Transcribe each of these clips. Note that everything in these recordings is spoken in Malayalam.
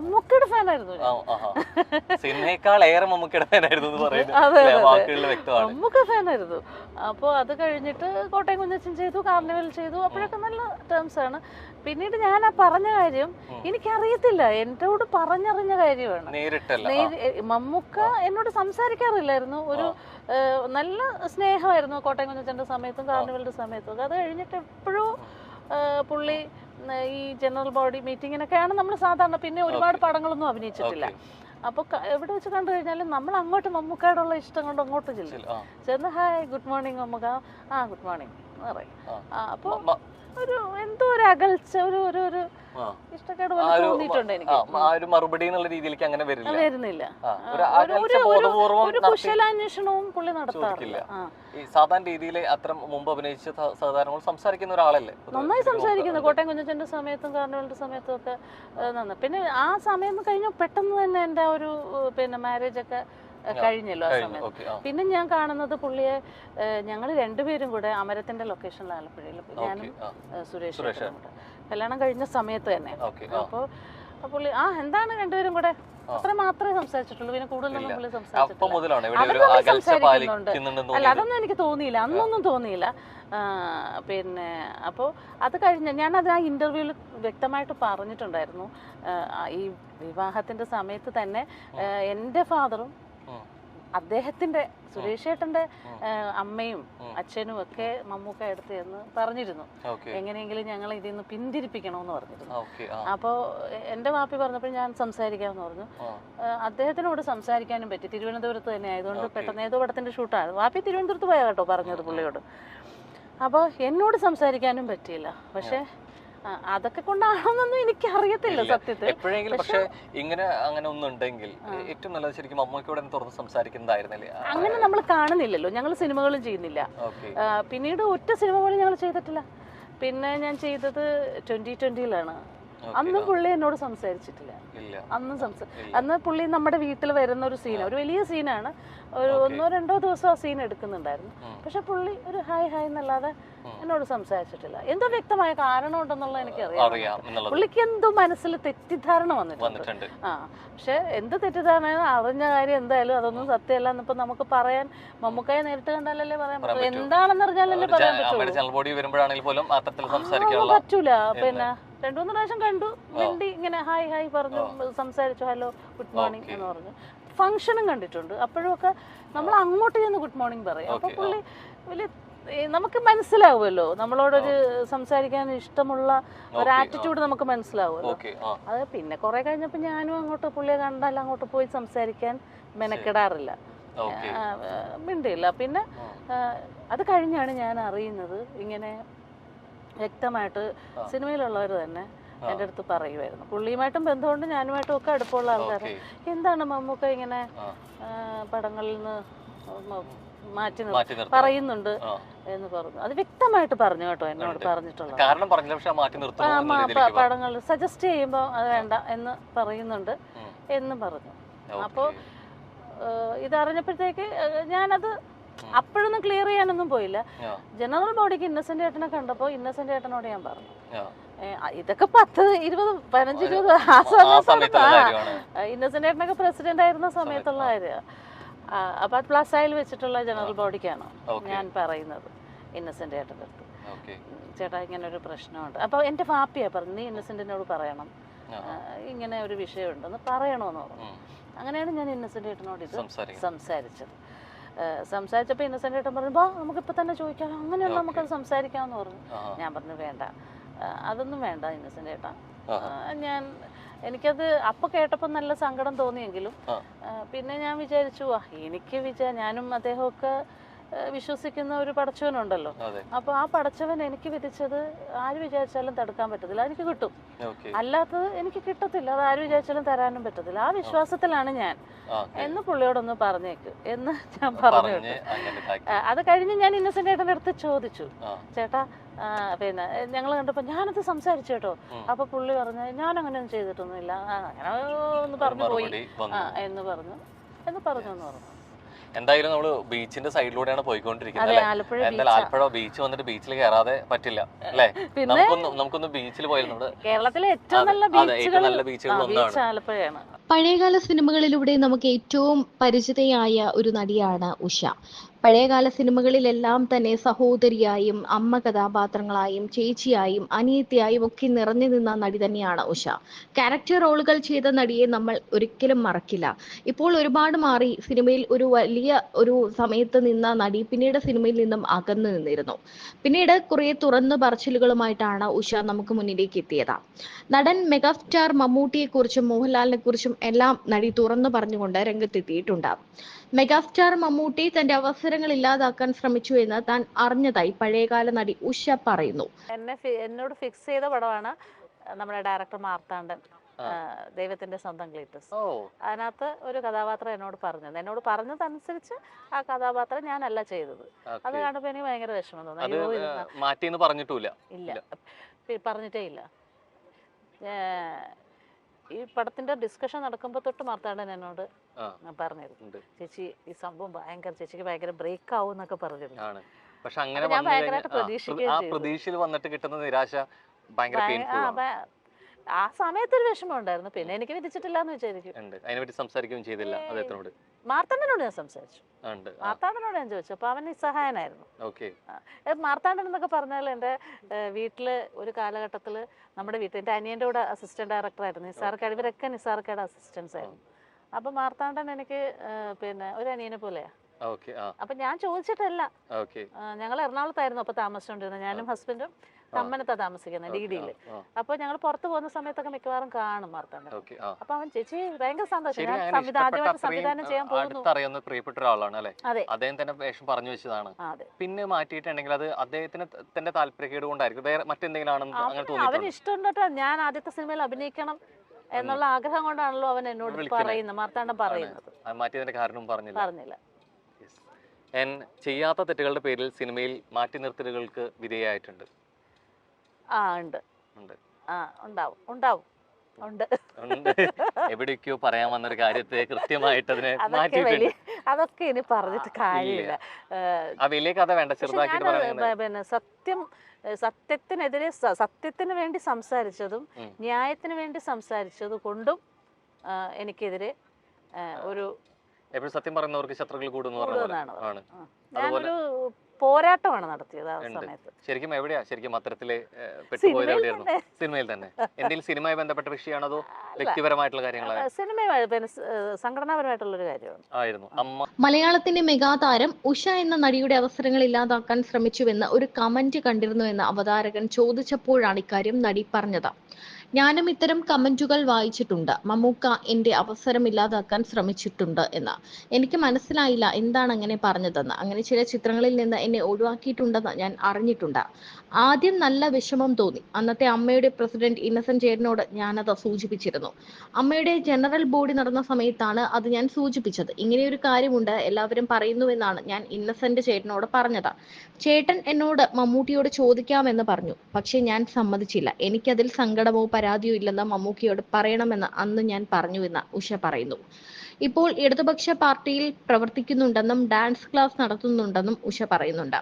മമ്മൂക്കയുടെ ഫാനായിരുന്നു. സിനിമയേക്കാളേറെ മമ്മൂക്കയുടെ ഫാനായിരുന്നു. മമ്മൂക്ക ഫാനായിരുന്നു. അപ്പോൾ അത് കഴിഞ്ഞിട്ട് കോട്ടയം കുഞ്ഞച്ചൻ ചെയ്തു, കാർണിവൽ ചെയ്തു. അപ്പോഴൊക്കെ നല്ല ടേംസ് ആണ്. പിന്നീട് ഞാൻ ആ പറഞ്ഞ കാര്യം എനിക്കറിയത്തില്ല, എന്നോട് പറഞ്ഞറിഞ്ഞ കാര്യമാണ്. മമ്മൂക്ക എന്നോട് സംസാരിക്കാറില്ലായിരുന്നു. ഒരു നല്ല സ്നേഹമായിരുന്നു കോട്ടയം കുഞ്ഞച്ചന്റെ സമയത്തും കാർണിവലിന്റെ സമയത്തും. അത് കഴിഞ്ഞിട്ട് എപ്പോഴും പുള്ളി ഈ ജനറൽ ബോഡി മീറ്റിങ്ങിനൊക്കെയാണ് നമ്മൾ സാധാരണ. പിന്നെ ഒരുപാട് പടങ്ങളൊന്നും അഭിനയിച്ചിട്ടില്ല. അപ്പോൾ എവിടെ വെച്ച് കണ്ടു കഴിഞ്ഞാലും നമ്മൾ അങ്ങോട്ട് മമ്മൂക്കയോടുള്ള ഇഷ്ടം കൊണ്ട് അങ്ങോട്ട് ചെന്ന് ഹായ് ഗുഡ് മോർണിംഗ് മമ്മൂക്ക, ആ ഗുഡ് മോർണിംഗ് എന്ന് പറയും. അപ്പോൾ ഒരു എന്തോ ഒരു അകൽച്ച, ഒരു ഇഷ്ടക്കേട് തോന്നിയിട്ടുണ്ട് എനിക്ക്. മറുപടി എന്നുള്ള രീതിയിലേക്ക് അങ്ങനെ വരുന്നില്ല. ഒരു കുശലാന്വേഷണവും പുള്ളി നടത്താറില്ല. സാധാരണ രീതിയിൽ അത്ര മുമ്പ് അഭിനയിച്ച സാധാരണ സംസാരിക്കുന്ന ഒരാളല്ലേ? നന്നായി സംസാരിക്കുന്നു. കോട്ടയം കുഞ്ഞച്ചന്റെ സമയത്തും കാർണിവലിന്റെ സമയത്തും ഒക്കെ നന്നായി. പിന്നെ ആ സമയം കഴിഞ്ഞ പെട്ടെന്ന് തന്നെ എന്റെ ഒരു മാരേജ് ഒക്കെ കഴിഞ്ഞല്ലോ ആ സമയത്ത്. പിന്നെ ഞാൻ കാണുന്നത് പുള്ളിയെ ഞങ്ങൾ രണ്ടുപേരും കൂടെ അമരത്തിന്റെ ലൊക്കേഷനിൽ ആലപ്പുഴയിൽ, ഞാനും സുരേഷ് കല്യാണം കഴിഞ്ഞ സമയത്ത് തന്നെ. അപ്പോൾ പുള്ളി എന്താണ് രണ്ടുപേരും കൂടെ അത്ര മാത്രമേ സംസാരിച്ചിട്ടുള്ളൂ. പിന്നെ കൂടുതലൊന്നും പുള്ളി സംസാരിക്കുന്നുണ്ട്. അല്ല, അതൊന്നും എനിക്ക് തോന്നിയില്ല, അന്നൊന്നും തോന്നിയില്ല. പിന്നെ അപ്പോൾ അത് കഴിഞ്ഞ് ഞാനത് ആ ഇന്റർവ്യൂവിൽ വ്യക്തമായിട്ട് പറഞ്ഞിട്ടുണ്ടായിരുന്നു. ഈ വിവാഹത്തിന്റെ സമയത്ത് തന്നെ എൻ്റെ ഫാദറും അദ്ദേഹത്തിന്റെ സുരേഷ് ഏട്ടന്റെ അമ്മയും അച്ഛനും ഒക്കെ മമ്മൂക്ക എടുത്ത് എന്ന് പറഞ്ഞിരുന്നു. എങ്ങനെയെങ്കിലും ഞങ്ങൾ ഇതിൽ നിന്ന് പിന്തിരിപ്പിക്കണമെന്ന് പറഞ്ഞിരുന്നു. അപ്പോൾ എൻ്റെ വാപ്പി പറഞ്ഞപ്പോൾ ഞാൻ സംസാരിക്കാമെന്ന് പറഞ്ഞു. അദ്ദേഹത്തിനോട് സംസാരിക്കാനും പറ്റി. തിരുവനന്തപുരത്ത് തന്നെ ആയതുകൊണ്ട് പെട്ടെന്ന് ഏതോ പടത്തിന്റെ ഷൂട്ടാണ്. വാപ്പി തിരുവനന്തപുരത്ത് പോയാ കേട്ടോ പറഞ്ഞത് പുള്ളിയോട്. അപ്പോൾ എന്നോട് സംസാരിക്കാനും പറ്റിയില്ല. പക്ഷെ അതൊക്കെ കൊണ്ടാണെന്നൊന്നും എനിക്ക് അറിയത്തില്ല സത്യത്തിൽ. എപ്പോഴെങ്കിലും പക്ഷെ ഇങ്ങനെ അങ്ങനെ ഒന്നുണ്ടെങ്കിൽ ഏറ്റവും നല്ലത് ശരിക്കും മമ്മൂക്കയോട് തുറന്ന് സംസാരിക്കുന്നതായിരുന്നില്ലേ? അങ്ങനെ നമ്മൾ കാണുന്നില്ലല്ലോ, ഞങ്ങൾ സിനിമകളും ചെയ്യുന്നില്ല. പിന്നീട് ഒറ്റ സിനിമ പോലും ഞങ്ങൾ ചെയ്തിട്ടില്ല. പിന്നെ ഞാൻ ചെയ്തത് 2020-ലാണ്. അന്നും പുള്ളി എന്നോട് സംസാരിച്ചിട്ടില്ല. അന്ന് പുള്ളി നമ്മുടെ വീട്ടിൽ വരുന്ന ഒരു സീൻ, ഒരു വലിയ സീനാണ്. ഒരു 1-2 ദിവസം ആ സീൻ എടുക്കുന്നുണ്ടായിരുന്നു. പക്ഷെ പുള്ളി ഒരു ഹായ് ഹായ് എന്നല്ലാതെ എന്നോട് സംസാരിച്ചിട്ടില്ല. എന്തോ വ്യക്തമായ കാരണം ഉണ്ടെന്നുള്ള എനിക്കറിയാം. പുള്ളിക്ക് എന്തോ മനസ്സിൽ തെറ്റിദ്ധാരണ വന്നിട്ടുണ്ട്. പക്ഷെ എന്ത് തെറ്റിദ്ധാരണ, അറിഞ്ഞ കാര്യം എന്തായാലും അതൊന്നും സത്യമല്ല എന്നിപ്പോ നമുക്ക് പറയാൻ, മമ്മൂക്കയെ നേരിട്ട് കണ്ടാലല്ലേ പറയാൻ പറ്റും. എന്താണെന്ന് അറിഞ്ഞാലല്ലേ പറയാൻ പറ്റൂല. പിന്നെ 2-3 പ്രാവശ്യം കണ്ടു, വേണ്ടി ഇങ്ങനെ ഹായ് ഹായ് പറഞ്ഞു, സംസാരിച്ചു, ഹലോ ഗുഡ് മോർണിംഗ് എന്ന് പറഞ്ഞു. ഫംഗ്ഷനും കണ്ടിട്ടുണ്ട്. അപ്പോഴും ഒക്കെ നമ്മൾ അങ്ങോട്ട് ചെന്ന് ഗുഡ് മോർണിംഗ് പറയും. അപ്പൊ പുള്ളി വലിയ നമുക്ക് മനസ്സിലാവുമല്ലോ, നമ്മളോടൊരു സംസാരിക്കാൻ ഇഷ്ടമുള്ള ഒരു ആറ്റിറ്റ്യൂഡ് നമുക്ക് മനസ്സിലാവുമല്ലോ. അത് പിന്നെ കുറെ കഴിഞ്ഞപ്പോ ഞാനും അങ്ങോട്ട് പുള്ളിയെ കണ്ടാൽ അങ്ങോട്ട് പോയി സംസാരിക്കാൻ മെനക്കെടാറില്ല, മിണ്ടില്ല. പിന്നെ അത് കഴിഞ്ഞാണ് ഞാൻ അറിയുന്നത്. ഇങ്ങനെ വ്യക്തമായിട്ട് സിനിമയിലുള്ളവർ തന്നെ എൻ്റെ അടുത്ത് പറയുമായിരുന്നു. പുള്ളിയുമായിട്ടും ബന്ധമുണ്ട്, ഞാനുമായിട്ടും ഒക്കെ അടുപ്പമുള്ള ആൾക്കാർ. എന്താണ് മമ്മൂക്ക ഇങ്ങനെ പടങ്ങളിൽ നിന്ന് മാറ്റി പറയുന്നുണ്ട് എന്ന് പറഞ്ഞു. അത് വ്യക്തമായിട്ട് പറഞ്ഞു കേട്ടോ, എന്നോട് പറഞ്ഞിട്ടുള്ളത്. പടങ്ങൾ സജസ്റ്റ് ചെയ്യുമ്പോൾ അത് വേണ്ട എന്ന് പറയുന്നുണ്ട് എന്ന് പറഞ്ഞു. അപ്പോൾ ഇതറിഞ്ഞപ്പോഴത്തേക്ക് ഞാനത് അപ്പോഴൊന്നും ക്ലിയർ ചെയ്യാനൊന്നും പോയില്ല. ജനറൽ ബോഡിക്ക് ഇന്നസെന്റ് ഏട്ടനെ കണ്ടപ്പോൾ ഇന്നസെന്റ് ഏട്ടനോട് ഞാൻ പറഞ്ഞു, ഇതൊക്കെ 10, 20, 15, 20 ആ സമയത്ത് ഇന്നസെന്റ് ഏട്ടനൊക്കെ പ്രസിഡന്റ് ആയിരുന്ന സമയത്തുള്ള കാര്യമാണ്. അപ്പൊ അത് പ്ലസായിൽ വെച്ചിട്ടുള്ള ജനറൽ ബോഡിക്കാണ് ഞാൻ പറയുന്നത് ഇന്നസെന്റ് ഏട്ടൻ്റെ അടുത്ത്. ചേട്ടാ ഇങ്ങനെ ഒരു പ്രശ്നമുണ്ട്. അപ്പൊ എന്റെ വാപ്പിയാ പറഞ്ഞു, നീ ഇന്നസെന്റിനോട് പറയണം, ഇങ്ങനെ ഒരു വിഷയമുണ്ടെന്ന് പറയണമെന്ന് പറഞ്ഞു. അങ്ങനെയാണ് ഞാൻ ഇന്നസെന്റ് ഏട്ടനോട് ഇത് സംസാരിച്ചപ്പോൾ ഇന്നസെന്റ് ഏട്ടൻ പറഞ്ഞു, നമുക്കിപ്പോൾ തന്നെ ചോദിക്കാം, അങ്ങനെയുള്ള നമുക്കത് സംസാരിക്കാമെന്ന് പറഞ്ഞു. ഞാൻ പറഞ്ഞു വേണ്ട, അതൊന്നും വേണ്ട ഇന്നസെന്റ് ഏട്ടാ. എനിക്കത് അപ്പൊ കേട്ടപ്പോൾ നല്ല സങ്കടം തോന്നിയെങ്കിലും പിന്നെ ഞാൻ വിചാരിച്ചു, ഞാനും അദ്ദേഹമൊക്കെ വിശ്വസിക്കുന്ന ഒരു പടച്ചവനുണ്ടല്ലോ. അപ്പൊ ആ പടച്ചവൻ എനിക്ക് വിധിച്ചത് ആര് വിചാരിച്ചാലും തടുക്കാൻ പറ്റത്തില്ല, എനിക്ക് കിട്ടും. അല്ലാത്തത് എനിക്ക് കിട്ടത്തില്ല, അത് ആര് വിചാരിച്ചാലും തരാനും പറ്റത്തില്ല. ആ വിശ്വാസത്തിലാണ് ഞാൻ എന്ന് പുള്ളിയോടൊന്ന് പറഞ്ഞേക്ക് എന്ന് ഞാൻ പറഞ്ഞു. അത് കഴിഞ്ഞ് ഞാൻ ഇന്നസെന്റ് ഏട്ടൻ്റെ അടുത്ത് ചോദിച്ചു, ചേട്ടാ പിന്നെ ഞങ്ങൾ കണ്ടപ്പോ ഞാനത് സംസാരിച്ചു കേട്ടോ. അപ്പൊ പുള്ളി പറഞ്ഞു, ഞാൻ അങ്ങനെയൊന്നും ചെയ്തിട്ടൊന്നുമില്ല, അങ്ങനെ ഒന്ന് പറഞ്ഞു പോയി എന്ന് പറഞ്ഞു. എന്തായാലും നമ്മള് ബീച്ചിന്റെ സൈഡിലൂടെയാണ് പോയിക്കൊണ്ടിരിക്കുന്നത് അതെ, അല്ലേ? ആലപ്പുഴ എന്തായാലും ആലപ്പുഴ ബീച്ച് വന്നിട്ട് ബീച്ചിൽ കയറാതെ പറ്റില്ല അല്ലേ? പിന്നെ നമുക്കൊന്ന് ബീച്ചിൽ പോയിരുന്നു. കേരളത്തിലെ ഏറ്റവും നല്ല ഏറ്റവും നല്ല ബീച്ചുകൾ ഒന്നാണ് ബീച്ച് ആലപ്പുഴയാണ്. പഴയകാല സിനിമകളിലൂടെ നമുക്ക് ഏറ്റവും പരിചിതയായ ഒരു നടിയാണ് ഉഷ. പഴയകാല സിനിമകളിലെല്ലാം തന്നെ സഹോദരിയായും അമ്മ കഥാപാത്രങ്ങളായും ചേച്ചിയായും അനിയത്തിയായും ഒക്കെ നിറഞ്ഞു നിന്ന നടി തന്നെയാണ് ഉഷ. ക്യാരക്ടർ റോളുകൾ ചെയ്ത നടിയെ നമ്മൾ ഒരിക്കലും മറക്കില്ല. ഇപ്പോൾ ഒരുപാട് മാറി. സിനിമയിൽ ഒരു വലിയ ഒരു സമയത്ത് നിന്ന നടി പിന്നീട് സിനിമയിൽ നിന്നും അകന്നു നിന്നിരുന്നു. പിന്നീട് കുറെ തുറന്നു പറച്ചിലുകളുമായിട്ടാണ് ഉഷ നമുക്ക് മുന്നിലേക്ക് എത്തിയത്. നടൻ മെഗാസ്റ്റാർ മമ്മൂട്ടിയെക്കുറിച്ചും മോഹൻലാലിനെ കുറിച്ചും എല്ലാം നടി തുറന്നു പറഞ്ഞുകൊണ്ട് രംഗത്തെത്തിയിട്ടുണ്ട്. മെഗാസ്റ്റാർ മമ്മൂട്ടി തന്റെ അവസരങ്ങൾ ഇല്ലാതാക്കാൻ ശ്രമിച്ചു എന്ന് താൻ അറിഞ്ഞതായി പഴയകാല നടി ഉഷ പറയുന്നു. എന്നോട് ഫിക്സ് ചെയ്ത പടമാണ് നമ്മുടെ ഡയറക്ടർ മാർത്താണ്ഡൻ, ദൈവത്തിന്റെ സ്വന്തം ക്ലീറ്റസ്. അതിനകത്ത് ഒരു കഥാപാത്രം എന്നോട് പറഞ്ഞതനുസരിച്ച് ആ കഥാപാത്രം ഞാനല്ല ചെയ്തത്. അത് കാണുമ്പോൾ എനിക്ക് ഭയങ്കര വിഷമം തോന്നി. പറഞ്ഞിട്ടേ ഇല്ല. ഈ പടത്തിന്റെ ഡിസ്കഷൻ നടക്കുമ്പോൾ തൊട്ട് മാർത്താണ്ഡൻ എന്നോട് പറഞ്ഞിരുന്നു, ചേച്ചി ഈ സംഭവം ചേച്ചിക്ക് ഭയങ്കര ബ്രേക്ക് ആവും എന്നൊക്കെ പറഞ്ഞിരുന്നു. ഞാൻ ഭയങ്കരമായിട്ട് ആ സമയത്തൊരു വിഷമം ഉണ്ടായിരുന്നു. പിന്നെ എനിക്ക് വിധിച്ചിട്ടില്ല എന്ന് വിചാരിക്കും. മാർത്താണ്ഡനോട് ഞാൻ സംസാരിച്ചു. മാർത്താണ്ഡനോട് ഞാൻ ചോദിച്ചു. അപ്പൊ അവൻ നിസ്സഹായനായിരുന്നു. മാർത്താണ്ഡൻ എന്നൊക്കെ പറഞ്ഞാൽ എൻ്റെ വീട്ടില് ഒരു കാലഘട്ടത്തില് നമ്മുടെ വീട്ടിൽ എൻ്റെ അനിയൻ്റെ കൂടെ അസിസ്റ്റന്റ് ഡയറക്ടർ ആയിരുന്നു. നിസാർക്കാട്, ഇവരൊക്കെ നിസാർക്കാട് അസിസ്റ്റൻസ് ആയിരുന്നു. അപ്പൊ മാർത്താണ്ഡൻ എനിക്ക് പിന്നെ ഒരു അനിയനെ പോലെയാ. അപ്പൊ ഞാൻ ചോദിച്ചിട്ടല്ല. ഞങ്ങൾ എറണാകുളത്തായിരുന്നു അപ്പൊ താമസിച്ചോണ്ടിരുന്നത്. ഞാനും ഹസ്ബൻഡും കമ്മനത്താ താമസിക്കുന്നത്, ഡിഡിയില്. അപ്പൊ ഞങ്ങൾ പുറത്തു പോകുന്ന സമയത്തൊക്കെ മിക്കവാറും കാണും മാർത്താണ്ഡൻ. അപ്പൊ അവൻ ചേച്ചി ഭയങ്കര സന്തോഷം, ഞാൻ ആദ്യമായിട്ട് സംവിധാനം ചെയ്യാൻ പോകുന്നു. പ്രിയപ്പെട്ട ഒരാളാണ് അല്ലെ? അദ്ദേഹം തന്നെ വേഷം പറഞ്ഞു വെച്ചതാണ്. പിന്നെ മാറ്റിയിട്ടുണ്ടെങ്കിൽ അത് അദ്ദേഹത്തിന് തന്റെ താല്പര്യക്കേട് കൊണ്ടായിരിക്കും, വേറെ മറ്റെന്തെങ്കിലും അവന് ഇഷ്ടമുണ്ടോ? ഞാൻ ആദ്യത്തെ സിനിമയിൽ അഭിനയിക്കണം എന്നുള്ള ആഗ്രഹം കൊണ്ടാണല്ലോ അവൻ എന്നോട് പറയുന്നത്, മാർത്താണ്ഡൻ പറയുന്നത്. മാറ്റിയതിന്റെ കാരണം പറഞ്ഞില്ല. ചെയ്യാത്ത തെറ്റുകളുടെ പേരിൽ സിനിമയിൽ മാറ്റി നിർത്തലുകൾക്ക് വിധേയമായിട്ടുണ്ട്. എവിടേക്കോ പറയാൻ വന്നൊരു കാര്യത്തെ കൃത്യമായിട്ട് അതിനെ അതൊക്കെ ഇനി പറഞ്ഞിട്ട് കാര്യമില്ല. വലിയ കഥ വേണ്ട, ചെറുതാക്കി. സത്യത്തിനെതിരെ സത്യത്തിന് വേണ്ടി സംസാരിച്ചതും ന്യായത്തിന് വേണ്ടി സംസാരിച്ചത് കൊണ്ടും എനിക്കെതിരെ ഒരു എപ്പോഴും സത്യം പറയുന്നവർക്ക് ശത്രുക്കൾ കൂടുന്നതാണ്. ഞാനൊരു പോരാട്ടമാണ് നടത്തിയത് ആ സമയത്ത്. ശരിക്കും എവിടെയാ അത്തരത്തില് പെട്ടുപോയത്? എവിടെയായിരുന്നു? സിനിമയിൽ തന്നെ. എന്തെങ്കിലും സിനിമയുമായി ബന്ധപ്പെട്ട വിഷയമാണോ അതോ വ്യക്തിപരമായിട്ടുള്ള കാര്യങ്ങളാണ്? സിനിമയുമായി സംഘടനാപരമായിട്ടുള്ളൊരു കാര്യമാണ് ആയിരുന്നു. അമ്മ മലയാളത്തിന്റെ മെഗാതാരം ഉഷ എന്ന നടിയുടെ അവസരങ്ങൾ ഇല്ലാതാക്കാൻ ശ്രമിച്ചുവെന്ന് ഒരു കമന്റ് കണ്ടിരുന്നുവെന്ന് അവതാരകൻ ചോദിച്ചപ്പോഴാണ് ഇക്കാര്യം നടി പറഞ്ഞത്. ഞാനും ഇത്തരം കമന്റുകൾ വായിച്ചിട്ടുണ്ട്. മമ്മൂക്ക എന്റെ അവസരം ഇല്ലാതാക്കാൻ ശ്രമിച്ചിട്ടുണ്ട് എന്ന്. എനിക്ക് മനസ്സിലായില്ല എന്താണ് അങ്ങനെ പറഞ്ഞതെന്ന്. അങ്ങനെ ചില ചിത്രങ്ങളിൽ നിന്ന് എന്നെ ഒഴിവാക്കിയിട്ടുണ്ടെന്ന് ഞാൻ അറിഞ്ഞിട്ടുണ്ട്. ആദ്യം നല്ല വിഷമം തോന്നി. അന്നത്തെ അമ്മയുടെ പ്രസിഡന്റ് ഇന്നസെന്റ് ചേട്ടനോട് ഞാനത് സൂചിപ്പിച്ചിരുന്നു. അമ്മയുടെ ജനറൽ ബോഡി നടന്ന സമയത്താണ് അത് ഞാൻ സൂചിപ്പിച്ചത്. ഇങ്ങനെയൊരു കാര്യമുണ്ട്, എല്ലാവരും പറയുന്നുവെന്നാണ് ഞാൻ ഇന്നസെന്റ് ചേട്ടനോട് പറഞ്ഞത്. ചേട്ടൻ എന്നോട് മമ്മൂട്ടിയോട് ചോദിക്കാമെന്ന് പറഞ്ഞു. പക്ഷെ ഞാൻ സമ്മതിച്ചില്ല. എനിക്കതിൽ സങ്കടമോ പരാതിയോ ഇല്ലെന്ന് മമ്മൂക്കയോട് പറയണമെന്ന് അന്ന് ഞാൻ പറഞ്ഞുവെന്ന് ഉഷ പറയുന്നു. ഇപ്പോൾ ഇടതുപക്ഷ പാർട്ടിയിൽ പ്രവർത്തിക്കുന്നുണ്ടെന്നും ഡാൻസ് ക്ലാസ് നടത്തുന്നുണ്ടെന്നും ഉഷ പറയുന്നുണ്ട്.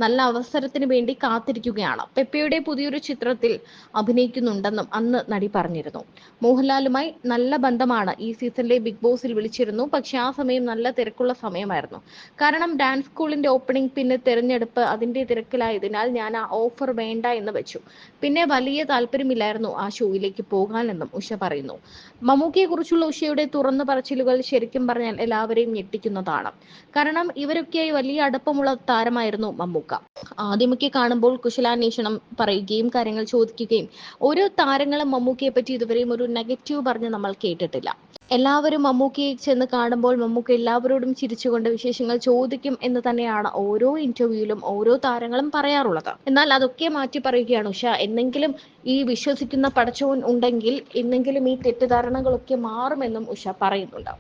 നല്ല അവസരത്തിന് വേണ്ടി കാത്തിരിക്കുകയാണ്. പെപ്പയുടെ പുതിയൊരു ചിത്രത്തിൽ അഭിനയിക്കുന്നുണ്ടെന്നും അന്ന് നടി പറഞ്ഞിരുന്നു. മോഹൻലാലുമായി നല്ല ബന്ധമാണ്. ഈ സീസണിലെ ബിഗ് ബോസിൽ വിളിച്ചിരുന്നു. പക്ഷെ ആ സമയം നല്ല തിരക്കുള്ള സമയമായിരുന്നു. കാരണം ഡാൻസ് സ്കൂളിന്റെ ഓപ്പണിംഗ്, പിന്നെ തെരഞ്ഞെടുപ്പ്, അതിന്റെ തിരക്കിലായതിനാൽ ഞാൻ ആ ഓഫർ വേണ്ട എന്ന് വെച്ചു. പിന്നെ വലിയ താല്പര്യമില്ലായിരുന്നു ആ ഷോയിലേക്ക് പോകാനെന്നും ഉഷ പറയുന്നു. മമ്മൂക്കയെ കുറിച്ചുള്ള ഉഷയുടെ തുറന്നു പറച്ചിലുകൾ ശരിക്കും പറഞ്ഞാൽ എല്ലാവരെയും ഞെട്ടിക്കുന്നതാണ്. കാരണം ഇവരൊക്കെയായി വലിയ അടുപ്പമുള്ള താരമായിരുന്നു മമ്മൂക്ക. ആദ്യമൊക്കെ കാണുമ്പോൾ കുശലാന്വേഷണം പറയുകയും കാര്യങ്ങൾ ചോദിക്കുകയും, ഓരോ താരങ്ങളും മമ്മൂക്കയെ പറ്റി ഇതുവരെയും ഒരു നെഗറ്റീവ് പറഞ്ഞ് നമ്മൾ കേട്ടിട്ടില്ല. എല്ലാവരും മമ്മൂക്കയെ ചെന്ന് കാണുമ്പോൾ മമ്മൂക്ക എല്ലാവരോടും ചിരിച്ചുകൊണ്ട് വിശേഷങ്ങൾ ചോദിക്കും എന്ന് തന്നെയാണ് ഓരോ ഇന്റർവ്യൂവിലും ഓരോ താരങ്ങളും പറയാറുള്ളത്. എന്നാൽ അതൊക്കെ മാറ്റി പറയുകയാണ് ഉഷ. എന്നെങ്കിലും ഈ വിശ്വസിക്കുന്ന പടച്ചോൻ ഉണ്ടെങ്കിൽ എന്നെങ്കിലും ഈ തെറ്റിദ്ധാരണകളൊക്കെ മാറുമെന്നും ഉഷ പറയുന്നുണ്ട്.